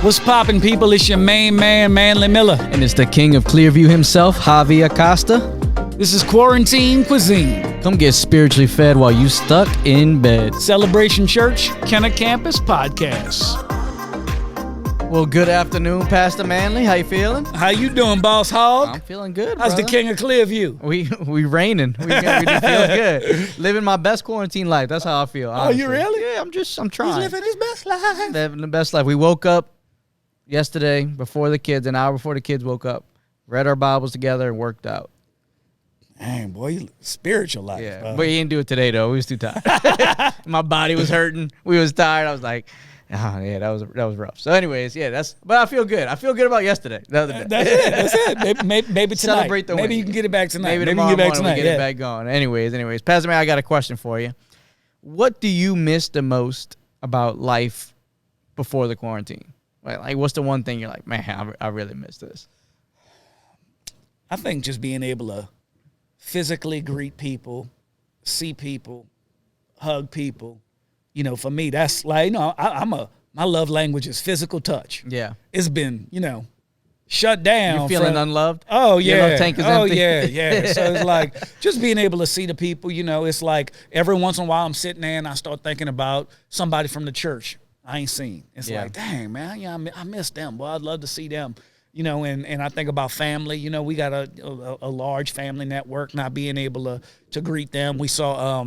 What's poppin', people? It's your main man, Manley Miller. And it's the king of Clearview himself, Javier Acosta. This is Quarantine Cuisine. Come get spiritually fed while you stuck in bed. Celebration Church, Kenner Campus Podcast. Well, good afternoon, Pastor Manley. How you feeling? How you doing, Boss Hog? I'm feeling good, How's brother. the king of Clearview? We raining. We do feel good. Living my best quarantine life. That's how I feel. Honestly. Oh, you really? Yeah, I'm trying. He's living his best life. Living the best life. We woke up yesterday before the kids, an hour before the kids woke up, read our Bibles together and worked out. Dang, boy, you spiritual life. Yeah, bro. but he didn't do it today though. We was too tired. My body was hurting. We was tired. I was like, oh yeah, that was rough. So, anyways, yeah, but I feel good. I feel good about yesterday. The other day. That's it. Maybe tonight. Celebrate the win. Maybe you can get it back tonight. Maybe you tomorrow can get it back morning tonight. we get it back going. Anyways, Pastor Man, I got a question for you. What do you miss the most about life before the quarantine? Like, what's the one thing you're like, man, I really miss this? I think just being able to physically greet people, see people, hug people. You know, for me, that's like, my love language is physical touch. Yeah. It's been, shut down. You feeling unloved? Oh, yeah. Your love tank is empty? Yeah. So it's like just being able to see the people, it's like every once in a while I'm sitting there and I start thinking about somebody from the church I ain't seen. It's like, dang, man, I miss them. Well, I'd love to see them. And I think about family. We got a large family network, not being able to greet them. We saw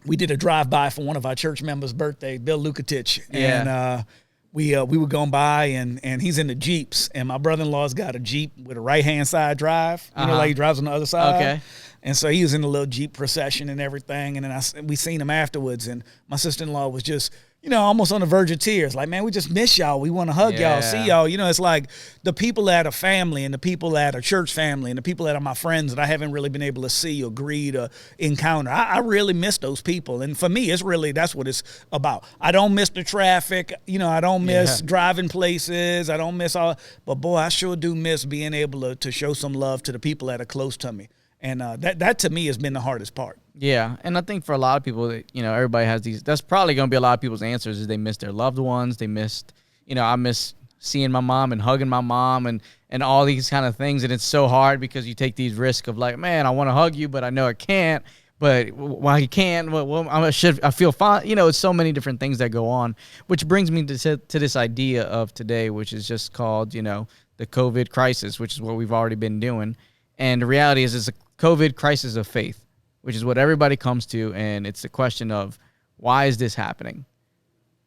we did a drive-by for one of our church members' birthday, Bill Lukatich. Yeah. And we were going by, and he's in the Jeeps. And my brother-in-law's got a Jeep with a right-hand side drive. Like he drives on the other side. Okay. And so he was in the little Jeep procession and everything. And then we seen him afterwards. And my sister-in-law was just, almost on the verge of tears. Like, man, we just miss y'all. We want to hug y'all, see y'all. It's like the people that are family and the people that are church family and the people that are my friends that I haven't really been able to see or greet or encounter. I really miss those people. And for me, that's what it's about. I don't miss the traffic. I don't miss driving places. I don't miss all. But, boy, I sure do miss being able to show some love to the people that are close to me. And that to me has been the hardest part. Yeah, and I think for a lot of people, everybody has these. That's probably going to be a lot of people's answers is they miss their loved ones. They missed, I miss seeing my mom and hugging my mom and all these kind of things. And it's so hard because you take these risks of like, man, I want to hug you, but I know I can't. But why you can't? Well, I feel fine. It's so many different things that go on, which brings me to this idea of today, which is just called, the COVID crisis, which is what we've already been doing. And the reality is it's a COVID crisis of faith, which is what everybody comes to, and it's the question of, why is this happening?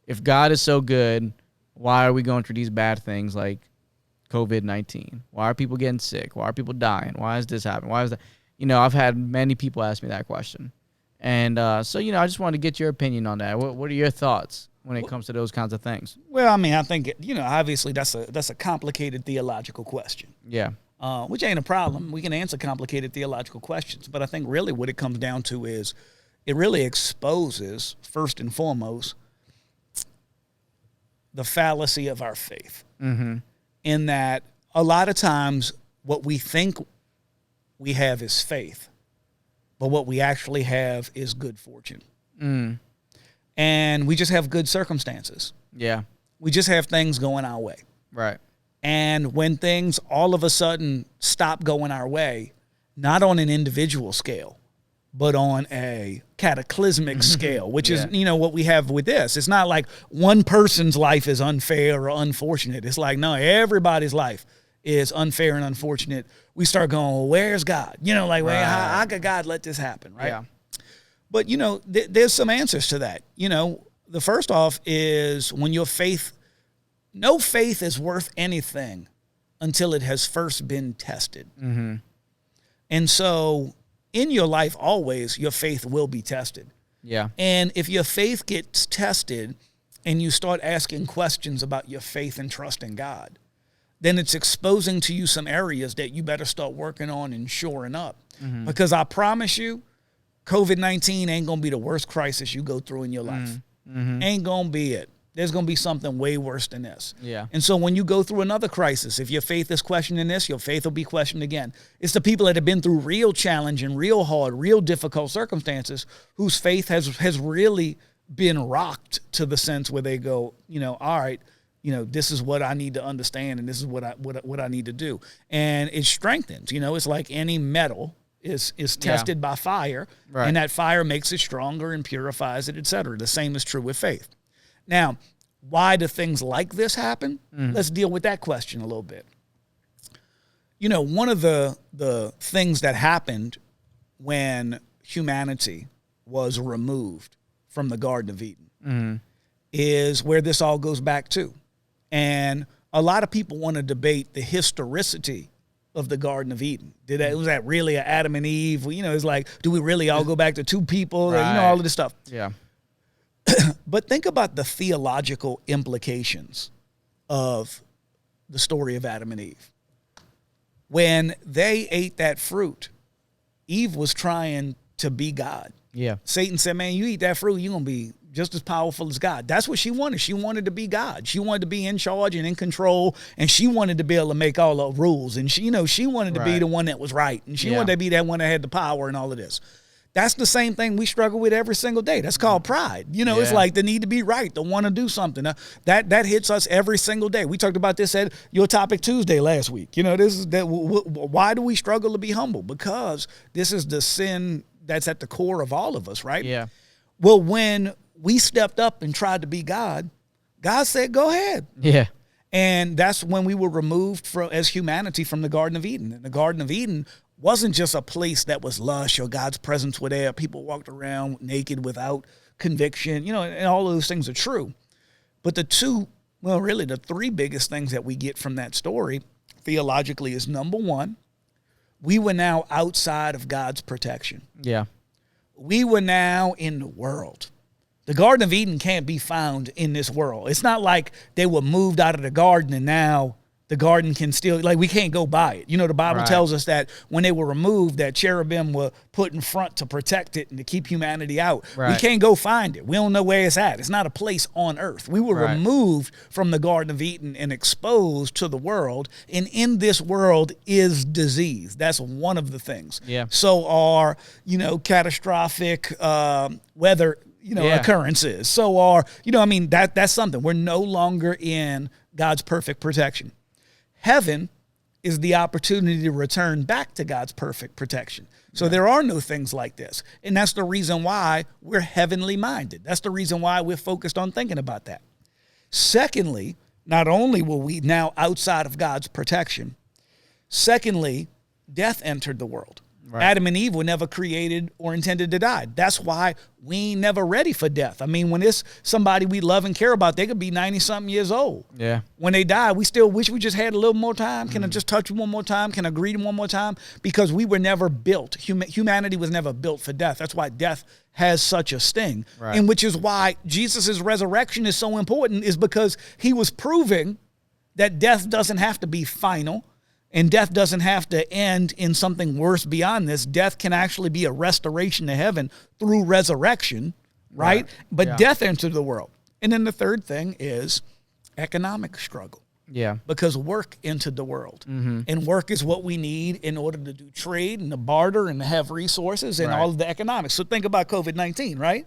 If God is so good, why are we going through these bad things like COVID-19? Why are people getting sick? Why are people dying? Why is this happening? Why is that? I've had many people ask me that question. And so, I just wanted to get your opinion on that. What are your thoughts when it comes to those kinds of things? Well, I mean, I think, obviously that's a complicated theological question. Yeah. Which ain't a problem. We can answer complicated theological questions. But I think really what it comes down to is it really exposes, first and foremost, the fallacy of our faith. Mm-hmm. In that a lot of times what we think we have is faith, but what we actually have is good fortune. Mm. And we just have good circumstances. Yeah. We just have things going our way. Right. And when things all of a sudden stop going our way, not on an individual scale, but on a cataclysmic scale, which is, what we have with this. It's not like one person's life is unfair or unfortunate. It's like, no, everybody's life is unfair and unfortunate. We start going, well, where's God? Well, how could God let this happen, right? Yeah. But, there's some answers to that. The first off is when your faith, no faith is worth anything until it has first been tested. Mm-hmm. And so in your life, always your faith will be tested. Yeah. And if your faith gets tested and you start asking questions about your faith and trust in God, then it's exposing to you some areas that you better start working on and shoring up. Mm-hmm. Because I promise you, COVID-19 ain't going to be the worst crisis you go through in your life. Mm-hmm. Ain't going to be it. there's going to be something way worse than this. Yeah. And so when you go through another crisis, if your faith is questioned in this, your faith will be questioned again. It's the people that have been through real challenge and real hard, real difficult circumstances whose faith has really been rocked to the sense where they go, all right, this is what I need to understand, and this is what I need to do. And it strengthens. It's like any metal is tested by fire, and that fire makes it stronger and purifies it, etc. The same is true with faith. Now, why do things like this happen? Let's deal with that question a little bit. One of the things that happened when humanity was removed from the Garden of Eden is where this all goes back to. And a lot of people want to debate the historicity of the Garden of Eden. Was that really an Adam and Eve? It's like, do we really all go back to two people? Right. All of this stuff. Yeah. But think about the theological implications of the story of Adam and Eve. When they ate that fruit, Eve was trying to be God. Yeah. Satan said, man, you eat that fruit, you're going to be just as powerful as God. That's what she wanted. She wanted to be God. She wanted to be in charge and in control, and she wanted to be able to make all the rules. And she wanted to be the one that was right, and she wanted to be that one that had the power and all of this. That's the same thing we struggle with every single day. That's called pride. It's like the need to be right, the want to do something. That hits us every single day. We talked about this at Your Topic Tuesday last week. Why do we struggle to be humble? Because this is the sin that's at the core of all of us, right? Yeah. Well, when we stepped up and tried to be God, God said, go ahead. Yeah. And that's when we were removed as humanity from the Garden of Eden. And the Garden of Eden wasn't just a place that was lush or God's presence were there. People walked around naked without conviction, and all of those things are true. But the three biggest things that we get from that story theologically is, number one, we were now outside of God's protection. Yeah. We were now in the world. The Garden of Eden can't be found in this world. It's not like they were moved out of the garden and now the garden can still, we can't go by it. The Bible tells us that when they were removed, that cherubim were put in front to protect it and to keep humanity out. Right. We can't go find it. We don't know where it's at. It's not a place on earth. We were removed from the Garden of Eden and exposed to the world. And in this world is disease. That's one of the things. Yeah. So are, catastrophic weather, occurrences. So are, that's something. We're no longer in God's perfect protection. Heaven is the opportunity to return back to God's perfect protection. So there are no things like this. And that's the reason why we're heavenly minded. That's the reason why we're focused on thinking about that. Secondly, not only were we now outside of God's protection, secondly, death entered the world. Right. Adam and Eve were never created or intended to die. That's why we ain't never ready for death. When it's somebody we love and care about, they could be 90-something years old. Yeah. When they die, we still wish we just had a little more time. Can I just touch you one more time? Can I greet him one more time? Because we were never built. Humanity was never built for death. That's why death has such a sting. Right. And which is why Jesus' resurrection is so important, is because he was proving that death doesn't have to be final. And death doesn't have to end in something worse beyond this. Death can actually be a restoration to heaven through resurrection, right? But death entered the world. And then the third thing is economic struggle. Yeah. Because work entered the world. Mm-hmm. And work is what we need in order to do trade and to barter and to have resources and all of the economics. So think about COVID-19, right?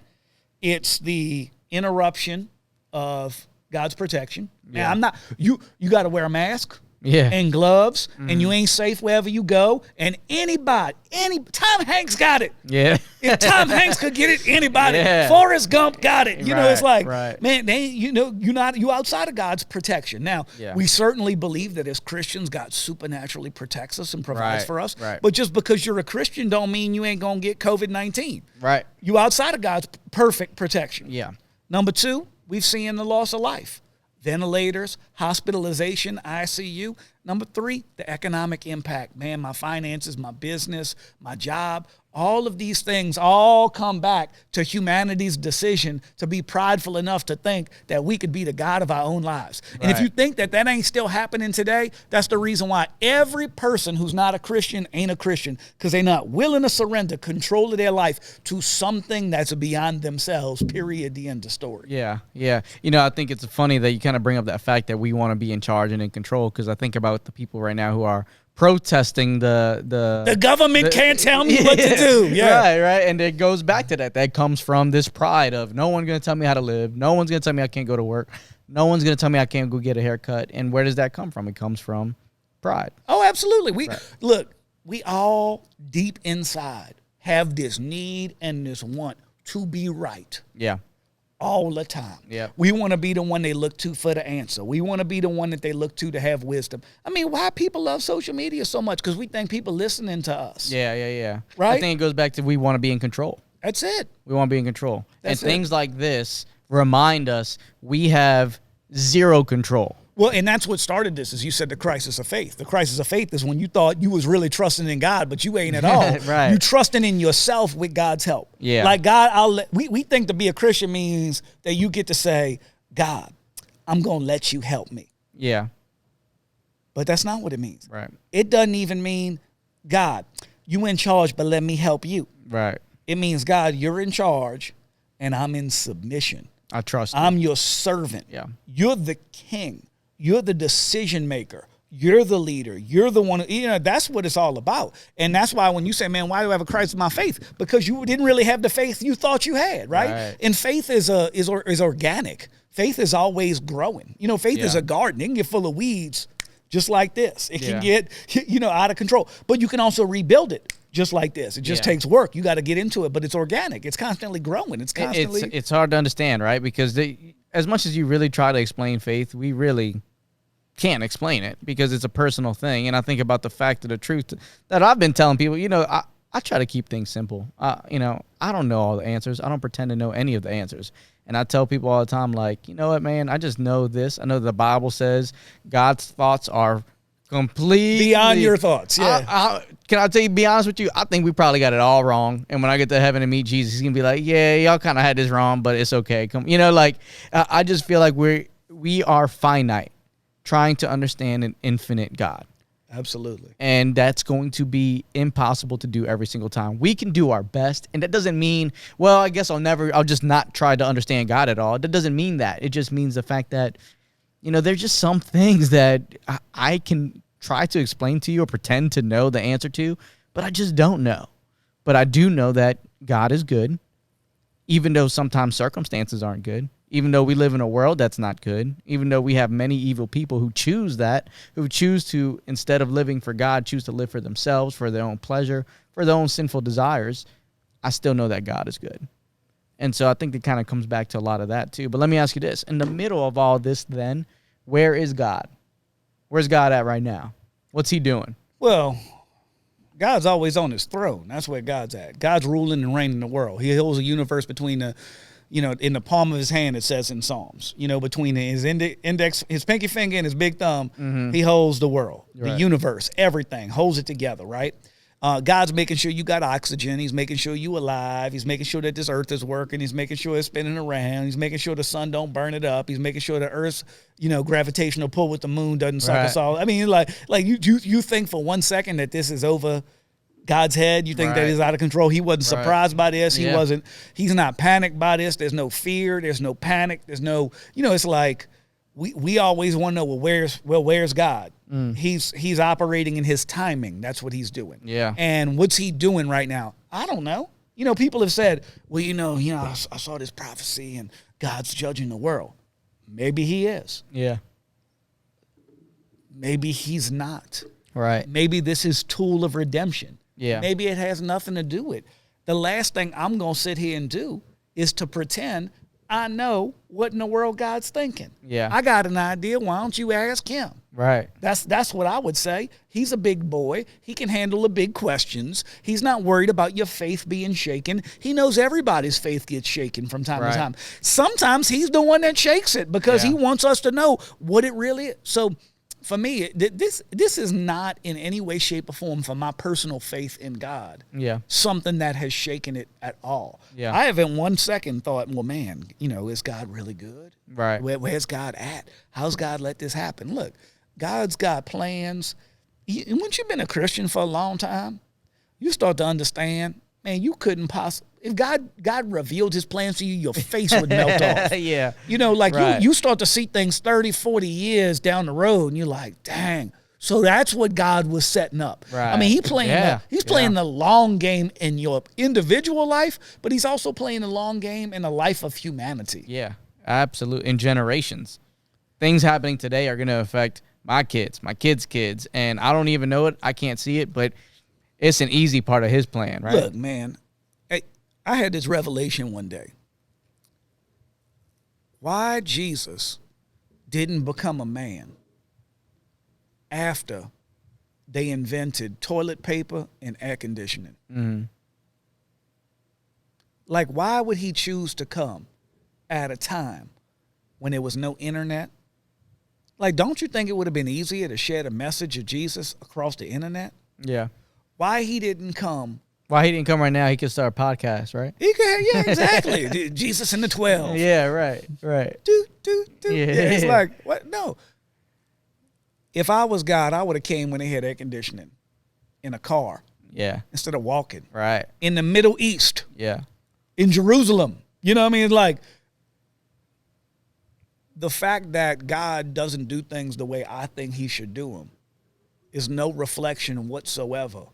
It's the interruption of God's protection. Now, you got to wear a mask. And gloves, and you ain't safe wherever you go. And Tom Hanks got it. Yeah. If Tom Hanks could get it, anybody. Forrest Gump got it. It's like, man, you outside of God's protection. Now, we certainly believe that as Christians, God supernaturally protects us and provides for us. Right. But just because you're a Christian don't mean you ain't gonna get COVID-19. Right. You outside of God's perfect protection. Yeah. Number two, we've seen the loss of life. Ventilators, hospitalization, ICU. Number 3, the economic impact. Man, my finances, my business, my job, all of these things all come back to humanity's decision to be prideful enough to think that we could be the God of our own lives. And if you think that that ain't still happening today, that's the reason why every person who's not a Christian ain't a Christian, because they're not willing to surrender control of their life to something that's beyond themselves, period, the end of story. Yeah, yeah. You know, I think it's funny that you kind of bring up that fact that we want to be in charge and in control, because I think about the people right now who are protesting the government can't tell me what to do. Yeah. Right. And it goes back to that. That comes from this pride of no one's going to tell me how to live. No one's going to tell me I can't go to work. No one's going to tell me I can't go get a haircut. And where does that come from? It comes from pride. Oh, absolutely. Look, we all deep inside have this need and this want to be right. Yeah. All the time. Yeah. We want to be the one they look to for the answer. We want to be the one that they look to have wisdom. I mean, why people love social media so much? Because we think people listening to us. Yeah. Right? I think it goes back to we want to be in control. That's it. We want to be in control. That's and things like this remind us we have zero control. Well, and that's what started this, is you said the crisis of faith. The crisis of faith is when you thought you was really trusting in God, but you ain't at all. Right. You trusting in yourself with God's help. Yeah. Like God, we think to be a Christian means that you get to say, God, I'm going to let you help me. Yeah. But that's not what it means. Right. It doesn't even mean, God, you in charge, but let me help you. Right. It means, God, you're in charge and I'm in submission. I trust you. I'm your servant. Yeah. You're the king. You're the decision maker. You're the leader. You're the one. That's what it's all about. And that's why when you say, man, why do I have a crisis of my faith? Because you didn't really have the faith you thought you had, right? And faith is organic. Faith is always growing. Faith is a garden. It can get full of weeds just like this. It can get, out of control. But you can also rebuild it just like this. It just takes work. You got to get into it, but it's organic. It's constantly growing. It's constantly. It's hard to understand, right? Because as much as you really try to explain faith, we really can't explain it because it's a personal thing. And I think about the fact of the truth that I've been telling people, I try to keep things simple. I don't know all the answers. I don't pretend to know any of the answers. And I tell people all the time, like, you know what, man, I just know this. I know the Bible says God's thoughts are completely beyond your thoughts. Yeah. Can I tell you, be honest with you? I think we probably got it all wrong. And when I get to heaven and meet Jesus, he's going to be like, yeah, y'all kind of had this wrong, but it's okay. I just feel like we are finite, trying to understand an infinite God. Absolutely. And that's going to be impossible to do every single time. We can do our best. And that doesn't mean, well, I guess I'll just not try to understand God at all. That doesn't mean that. It just means the fact that, there's just some things that I can try to explain to you or pretend to know the answer to, but I just don't know. But I do know that God is good, even though sometimes circumstances aren't good. Even though we live in a world that's not good, even though we have many evil people who choose to, instead of living for God, choose to live for themselves, for their own pleasure, for their own sinful desires, I still know that God is good. And so I think it kind of comes back to a lot of that too. But let me ask you this. In the middle of all this then, where is God? Where's God at right now? What's he doing? Well, God's always on his throne. That's where God's at. God's ruling and reigning the world. He holds a universe between the in the palm of his hand, it says in Psalms, between his index, his pinky finger and his big thumb, he holds the world, the universe, everything, holds it together, right? God's making sure you got oxygen. He's making sure you alive. He's making sure that this earth is working. He's making sure it's spinning around. He's making sure the sun don't burn it up. He's making sure the earth's, gravitational pull with the moon doesn't suck us all. I mean, like you think for 1 second that this is over God's head. You think that he's out of control. He wasn't surprised by this. He's not panicked by this. There's no fear. There's no panic. There's no, it's like we always want to know, where's God? He's operating in his timing. That's what he's doing. Yeah. And what's he doing right now? I don't know. People have said, well, I saw this prophecy and God's judging the world. Maybe he is. Yeah. Maybe he's not. Right. Maybe this is tool of redemption. Yeah. Maybe it has nothing to do with it. The last thing I'm going to sit here and do is to pretend I know what in the world God's thinking. Yeah. I got an idea. Why don't you ask him? Right. That's what I would say. He's a big boy. He can handle the big questions. He's not worried about your faith being shaken. He knows everybody's faith gets shaken from time to time. Sometimes he's the one that shakes it because he wants us to know what it really is. So for me, this is not in any way, shape, or form for my personal faith in God. Yeah. Something that has shaken it at all. Yeah. I haven't one second thought, well, man, is God really good? Right. Where's God at? How's God let this happen? Look, God's got plans. Once you've been a Christian for a long time, you start to understand, man, you couldn't possibly, if God revealed his plans to you, your face would melt off. Yeah. You start to see things 30, 40 years down the road, and you're like, dang. So that's what God was setting up. Right. I mean, he's playing the long game in your individual life, but he's also playing the long game in the life of humanity. Yeah, absolutely. In generations. Things happening today are going to affect my kids' kids, and I don't even know it. I can't see it, but it's an easy part of his plan, right? Look, man, I had this revelation one day. Why Jesus didn't become a man after they invented toilet paper and air conditioning. Mm-hmm. Like, why would he choose to come at a time when there was no internet? Like, don't you think it would have been easier to share the message of Jesus across the internet? Yeah. Why he didn't come? Why he didn't come right now? He could start a podcast, right? He could, yeah, exactly. Jesus and the 12. Yeah, right. Do. Yeah. It's like, what? No. If I was God, I would have came when they had air conditioning in a car. Yeah. Instead of walking. Right. In the Middle East. Yeah. In Jerusalem. You know what I mean? It's like, the fact that God doesn't do things the way I think he should do them is no reflection whatsoever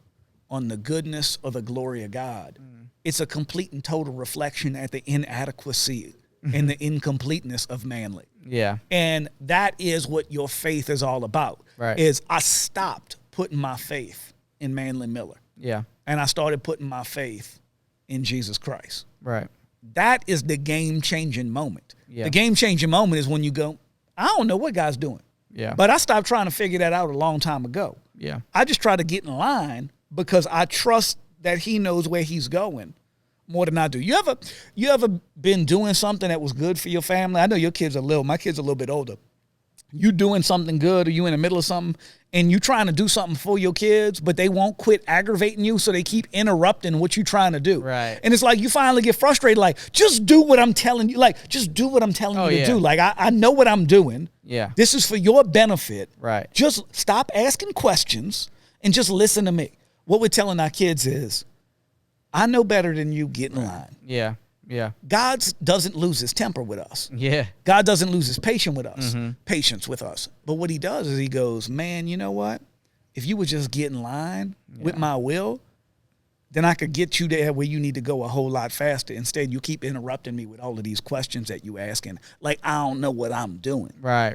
on the goodness or the glory of God. It's a complete and total reflection at the inadequacy and the incompleteness of Manley. Yeah. And that is what your faith is all about. Right. Is I stopped putting my faith in Manley Miller. Yeah. And I started putting my faith in Jesus Christ. Right. That is the game-changing moment. Yeah. The game-changing moment is when you go, I don't know what God's doing. Yeah. But I stopped trying to figure that out a long time ago. Yeah. I just try to get in line because I trust that he knows where he's going more than I do. You ever been doing something that was good for your family? I know your kids are little. My kids are a little bit older. You doing something good or you in the middle of something and you trying to do something for your kids, but they won't quit aggravating you, so they keep interrupting what you're trying to do. Right. And it's like you finally get frustrated, like, just do what I'm telling you. Like, just do what I'm telling you to do. Like, I know what I'm doing. Yeah. This is for your benefit. Right. Just stop asking questions and just listen to me. What we're telling our kids is, I know better than you, get in line. Yeah. Yeah. God doesn't lose his temper with us. Yeah. God doesn't lose his patience with us. But what he does is he goes, man, you know what? If you would just get in line with my will, then I could get you there where you need to go a whole lot faster. Instead, you keep interrupting me with all of these questions that you asking. Like, I don't know what I'm doing. Right.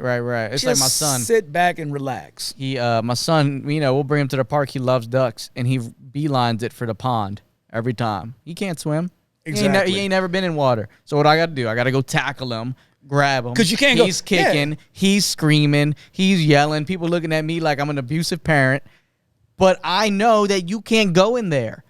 It's just like my son. Sit back and relax. My son, we'll bring him to the park. He loves ducks, and he beelines it for the pond every time. He can't swim. Exactly. He ain't never been in water. So what I got to do? I got to go tackle him, grab him. 'Cause you can't He's kicking. He's screaming. He's yelling. People looking at me like I'm an abusive parent. But I know that you can't go in there.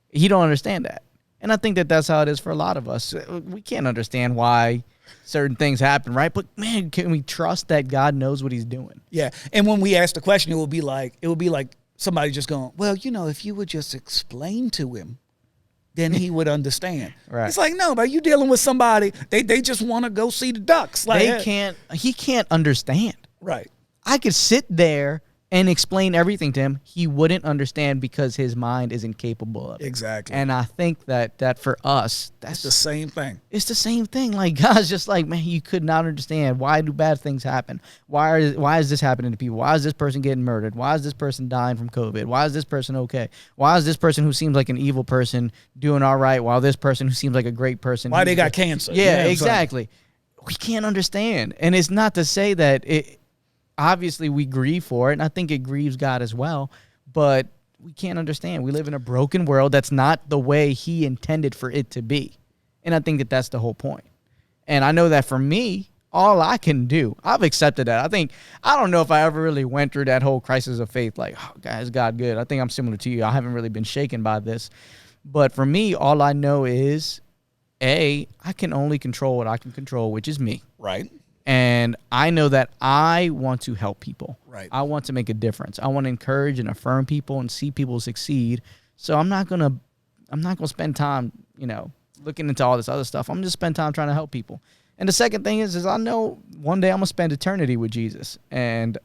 He don't understand that. And I think that that's how it is for a lot of us. We can't understand why certain things happen, right? But, man, can we trust that God knows what he's doing? Yeah. And when we ask the question, it will be like somebody just going, well, if you would just explain to him, then he would understand. Right. It's like, no, but you dealing with somebody, they just want to go see the ducks. Like, he can't understand. Right. I could sit there and explain everything to him. He wouldn't understand because his mind is incapable of it. Exactly. And I think that for us, That's the same thing. It's the same thing. Like, God's just like, man, you could not understand. Why do bad things happen? Why is this happening to people? Why is this person getting murdered? Why is this person dying from COVID? Why is this person okay? Why is this person who seems like an evil person doing all right while this person who seems like a great person? Why they got cancer? Yeah, exactly. We can't understand. And it's not to say that obviously we grieve for it, and I think it grieves God as well, but we can't understand. We live in a broken world that's not the way he intended for it to be. And I think that that's the whole point. And I know that for me, all I can do. I've accepted that. I don't know if I ever really went through that whole crisis of faith, like, oh, God, is God good? I think I'm similar to you. I haven't really been shaken by this. But for me, all I know is, I can only control what I can control, which is me. Right. And I know that I want to help people. Right. I want to make a difference. I want to encourage and affirm people and see people succeed. So I'm not gonna spend time, looking into all this other stuff. I'm just spend time trying to help people. And the second thing is I know one day I'm going to spend eternity with Jesus, and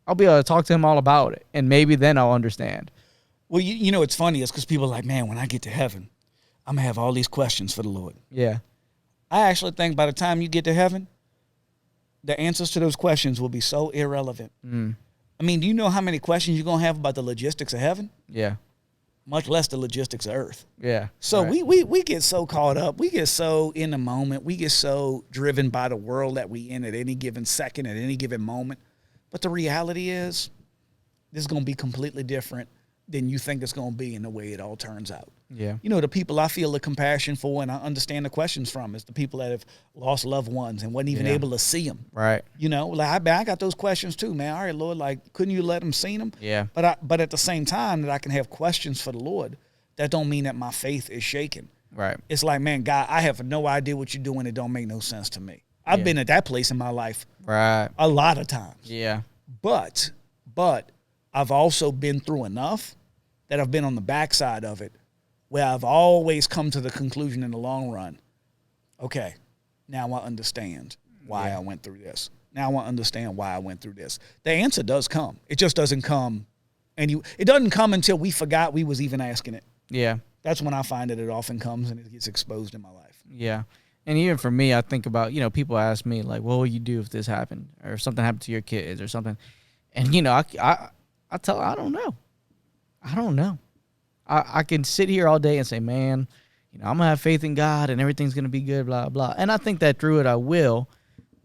I'll be able to talk to him all about it, and maybe then I'll understand. Well, it's funny. It's because people are like, man, when I get to heaven, I'm going to have all these questions for the Lord. Yeah. I actually think by the time you get to heaven, the answers to those questions will be so irrelevant. I mean, do you know how many questions you're going to have about the logistics of heaven? Yeah. Much less the logistics of earth. Yeah. So right. we get so caught up. We get so in the moment. We get so driven by the world that we in at any given second, at any given moment. But the reality is, this is going to be completely different than you think it's going to be in the way it all turns out. Yeah. The people I feel the compassion for and I understand the questions from is the people that have lost loved ones and wasn't even able to see them. Right. I got those questions too, man. All right, Lord, like, couldn't you let them see them? Yeah. But at the same time that I can have questions for the Lord, that don't mean that my faith is shaken. Right. It's like, man, God, I have no idea what you're doing. It don't make no sense to me. I've been at that place in my life right. a lot of times. Yeah. But I've also been through enough that I've been on the backside of it where I've always come to the conclusion in the long run, okay, now I understand why I went through this. Now I understand why I went through this. The answer does come. It just doesn't come. It doesn't come until we forgot we was even asking it. Yeah. That's when I find that it often comes and it gets exposed in my life. Yeah. And even for me, I think about, people ask me, like, what will you do if this happened? Or if something happened to your kids or something. And, I tell them, I don't know. I don't know. I can sit here all day and say, man, I'm going to have faith in God and everything's going to be good, blah, blah. And I think that through it I will.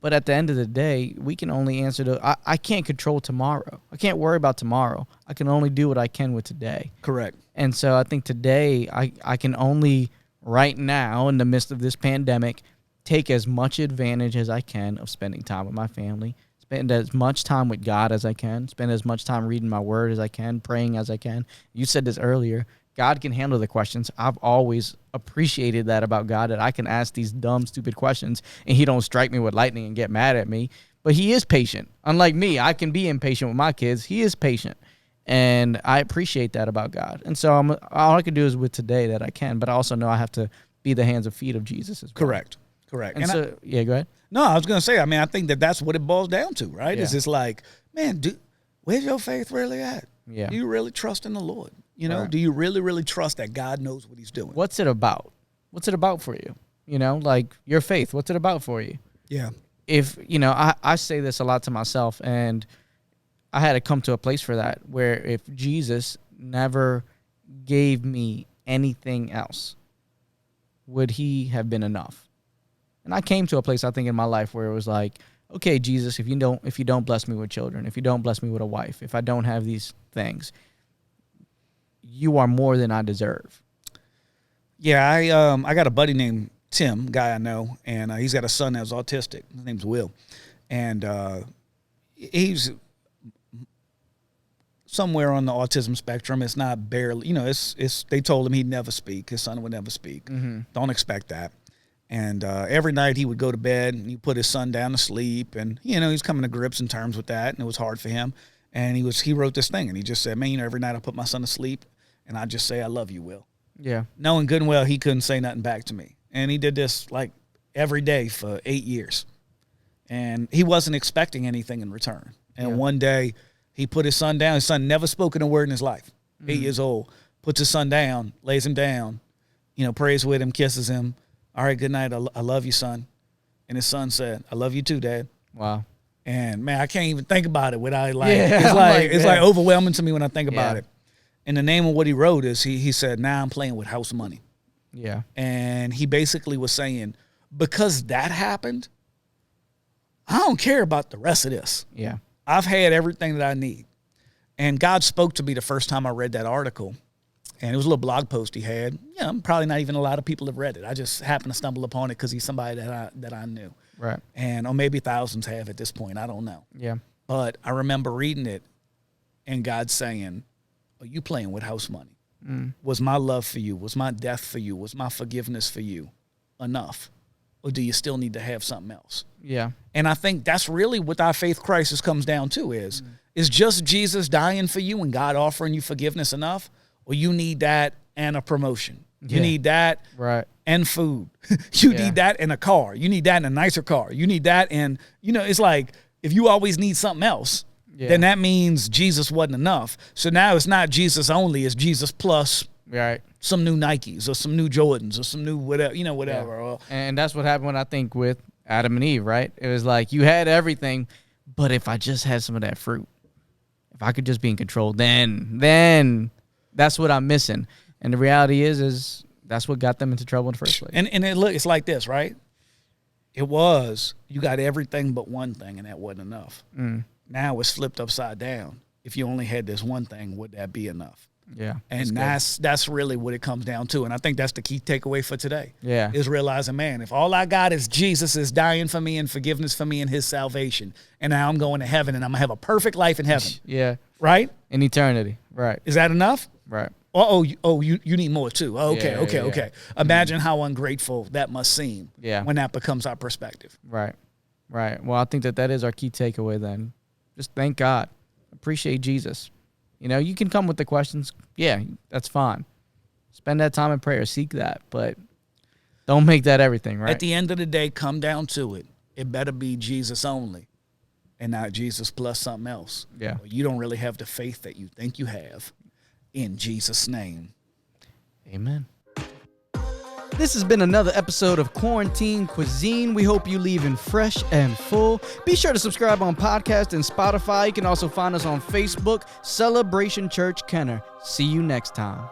But at the end of the day, we can only answer I can't control tomorrow. I can't worry about tomorrow. I can only do what I can with today. Correct. And so I think today I can only, right now, in the midst of this pandemic, take as much advantage as I can of spending time with my family, spend as much time with God as I can, spend as much time reading my word as I can, praying as I can. You said this earlier. God can handle the questions. I've always appreciated that about God, that I can ask these dumb, stupid questions, and he don't strike me with lightning and get mad at me. But he is patient. Unlike me, I can be impatient with my kids. He is patient. And I appreciate that about God. And so all I can do is with today that I can, but I also know I have to be the hands and feet of Jesus as well. Correct. And so, go ahead. No, I was going to say, I think that's what it boils down to, right? Yeah. It's just like, man, where's your faith really at? Yeah. Do you really trust in the Lord? Right. Do you really, really trust that God knows what he's doing? What's it about? What's it about for you? Like your faith, what's it about for you? Yeah. If, I say this a lot to myself, and I had to come to a place for that, where if Jesus never gave me anything else, would he have been enough? And I came to a place, I think, in my life where it was like, okay, Jesus, if you don't bless me with children, if you don't bless me with a wife, if I don't have these things, you are more than I deserve. Yeah, I got a buddy named Tim, guy I know, and he's got a son that's autistic. His name's Will, and he's somewhere on the autism spectrum. It's not barely, it's. They told him he'd never speak. His son would never speak. Mm-hmm. Don't expect that. And every night he would go to bed and he put his son down to sleep, and he's coming to grips and terms with that, and it was hard for him. And he wrote this thing, and he just said, man, every night I put my son to sleep, and I just say, I love you, Will. Yeah. Knowing good and well he couldn't say nothing back to me. And he did this like every day for 8 years. And he wasn't expecting anything in return. And one day he put his son down. His son never spoken a word in his life. 8 years old. Puts his son down, lays him down, prays with him, kisses him. All right, good night. I love you, son. And his son said, I love you too, Dad. Wow. And man, I can't even think about it without it's like overwhelming to me when I think about it. And the name of what he wrote is he said, now I'm playing with house money. Yeah. And he basically was saying, because that happened, I don't care about the rest of this. Yeah. I've had everything that I need. And God spoke to me the first time I read that article. And it was a little blog post he had. Probably not even a lot of people have read it. I just happened to stumble upon it because he's somebody that I knew. Right. or maybe thousands have at this point. I don't know. Yeah. But I remember reading it and God saying, are you playing with house money? Was my love for you, was my death for you, was my forgiveness for you enough? Or do you still need to have something else? Yeah. And I think that's really what our faith crisis comes down to is just Jesus dying for you and God offering you forgiveness enough? Or you need that and a promotion? You need that and food. You need that and a car. You need that and a nicer car. You need that and, it's like if you always need something else, then that means Jesus wasn't enough. So now it's not Jesus only, it's Jesus plus some new Nikes or some new Jordans or some new whatever, whatever. Yeah. And that's what happened, I think, with Adam and Eve, right? It was like you had everything, but if I just had some of that fruit, if I could just be in control, then that's what I'm missing. And the reality is that's what got them into trouble in the first place. And it's like this, right? It was, you got everything but one thing, and that wasn't enough. Now it's flipped upside down. If you only had this one thing, would that be enough? Yeah. And that's really what it comes down to. And I think that's the key takeaway for today. Yeah. Is realizing, man, if all I got is Jesus is dying for me and forgiveness for me and his salvation, and now I'm going to heaven and I'm going to have a perfect life in heaven. Yeah. Right? In eternity. Right. Is that enough? Right. You need more too. Okay. Imagine how ungrateful that must seem when that becomes our perspective. Right. Well, I think that is our key takeaway then. Just thank God. Appreciate Jesus. You can come with the questions. Yeah, that's fine. Spend that time in prayer. Seek that. But don't make that everything, right? At the end of the day, come down to it. It better be Jesus only and not Jesus plus something else. Yeah. Or you don't really have the faith that you think you have. In Jesus' name. Amen. This has been another episode of Quarantine Cuisine. We hope you leaving fresh and full. Be sure to subscribe on podcast and Spotify. You can also find us on Facebook, Celebration Church Kenner. See you next time.